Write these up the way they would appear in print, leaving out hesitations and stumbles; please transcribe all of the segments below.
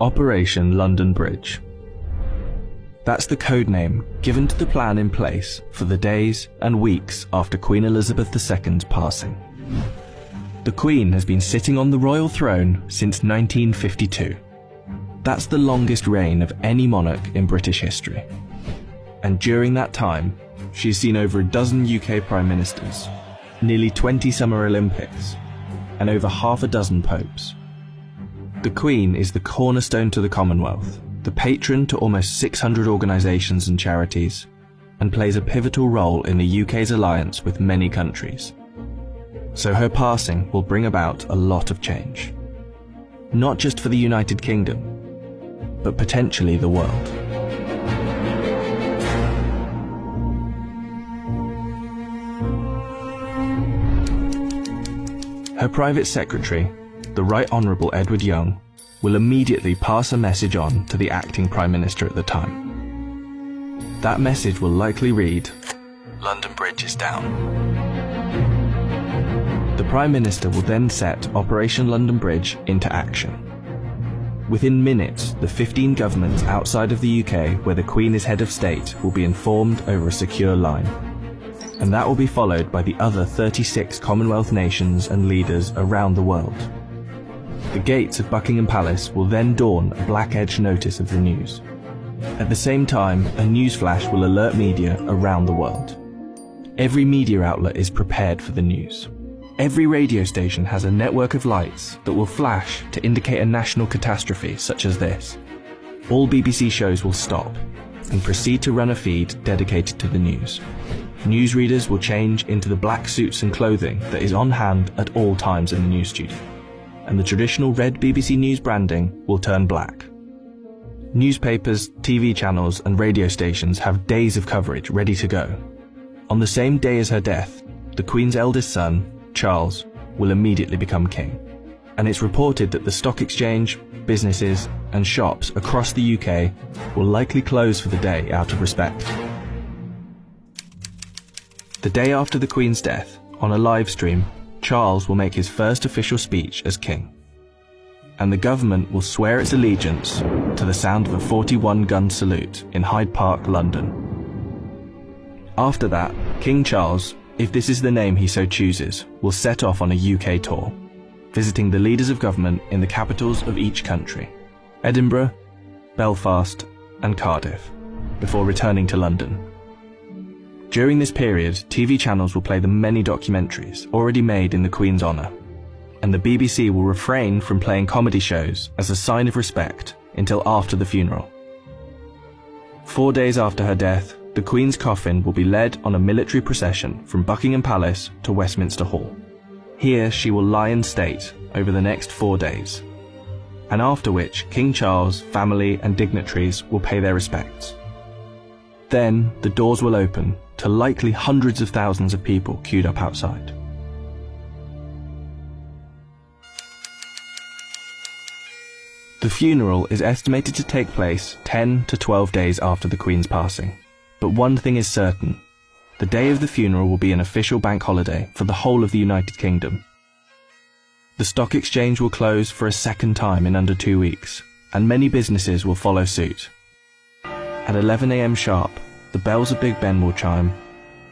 Operation London Bridge. That's the code name given to the plan in place for the days and weeks after Queen Elizabeth II's passing. The Queen has been sitting on the royal throne since 1952. That's the longest reign of any monarch in British history. And during that time, she's seen over a dozen UK Prime Ministers, nearly 20 Summer Olympics, and over half a dozen popes. The Queen is the cornerstone to the Commonwealth, the patron to almost 600 organisations and charities, and plays a pivotal role in the UK's alliance with many countries. So her passing will bring about a lot of change. Not just for the United Kingdom, but potentially the world. Her private secretary, the Right Honourable Edward Young, will immediately pass a message on to the acting Prime Minister at the time. That message will likely read, "London Bridge is down." The Prime Minister will then set Operation London Bridge into action. Within minutes, the 15 governments outside of the UK where the Queen is head of state will be informed over a secure line. And that will be followed by the other 36 Commonwealth nations and leaders around the world. The gates of Buckingham Palace will then dawn a black-edged notice of the news. At the same time, a newsflash will alert media around the world. Every media outlet is prepared for the news. Every radio station has a network of lights that will flash to indicate a national catastrophe such as this. All BBC shows will stop and proceed to run a feed dedicated to the news. Newsreaders will change into the black suits and clothing that is on hand at all times in the news studio, and the traditional red BBC News branding will turn black. Newspapers, TV channels and radio stations have days of coverage ready to go. On the same day as her death, the Queen's eldest son, Charles, will immediately become king, and it's reported that the stock exchange, businesses and shops across the UK will likely close for the day out of respect. The day after the Queen's death, on a live stream, Charles will make his first official speech as king, and the government will swear its allegiance to the sound of a 41-gun salute in Hyde Park, London. After that, King Charles, if this is the name he so chooses, will set off on a UK tour, visiting the leaders of government in the capitals of each country, Edinburgh, Belfast and Cardiff, before returning to London. During this period, TV channels will play the many documentaries already made in the Queen's honour, and the BBC will refrain from playing comedy shows as a sign of respect until after the funeral. 4 days after her death, the Queen's coffin will be led on a military procession from Buckingham Palace to Westminster Hall. Here she will lie in state over the next 4 days, and after which King Charles, family and dignitaries will pay their respects. Then the doors will open to likely hundreds of thousands of people queued up outside. The funeral is estimated to take place 10 to 12 days after the Queen's passing. But one thing is certain, the day of the funeral will be an official bank holiday for the whole of the United Kingdom. The stock exchange will close for a second time in under 2 weeks, and many businesses will follow suit. At 11 AM sharp, the bells of Big Ben will chime,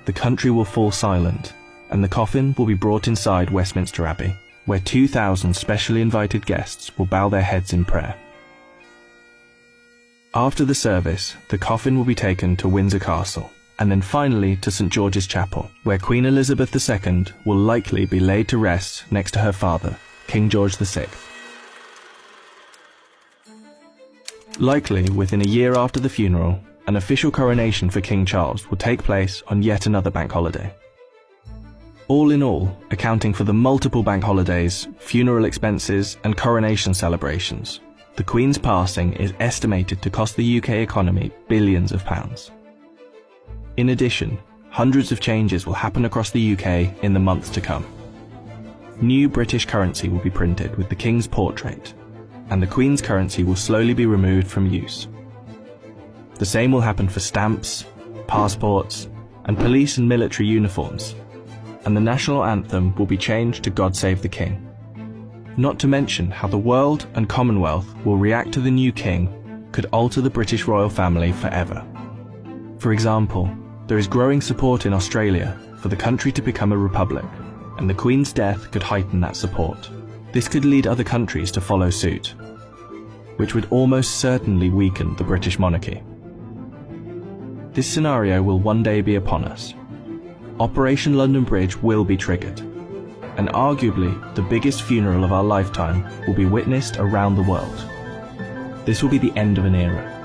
the country will fall silent, and the coffin will be brought inside Westminster Abbey, where 2,000 specially invited guests will bow their heads in prayer. After the service, the coffin will be taken to Windsor Castle, and then finally to St George's Chapel, where Queen Elizabeth II will likely be laid to rest next to her father, King George VI. Likely within a year after the funeral, an official coronation for King Charles will take place on yet another bank holiday. All in all, accounting for the multiple bank holidays, funeral expenses and coronation celebrations, the Queen's passing is estimated to cost the UK economy billions of pounds. In addition, hundreds of changes will happen across the UK in the months to come. New British currency will be printed with the King's portrait, and the Queen's currency will slowly be removed from use. The same will happen for stamps, passports, and police and military uniforms, and the national anthem will be changed to God Save the King. Not to mention how the world and Commonwealth will react to the new king could alter the British royal family forever. For example, there is growing support in Australia for the country to become a republic, and the Queen's death could heighten that support. This could lead other countries to follow suit, which would almost certainly weaken the British monarchy. This scenario will one day be upon us. Operation London Bridge will be triggered, and arguably the biggest funeral of our lifetime will be witnessed around the world. This will be the end of an era.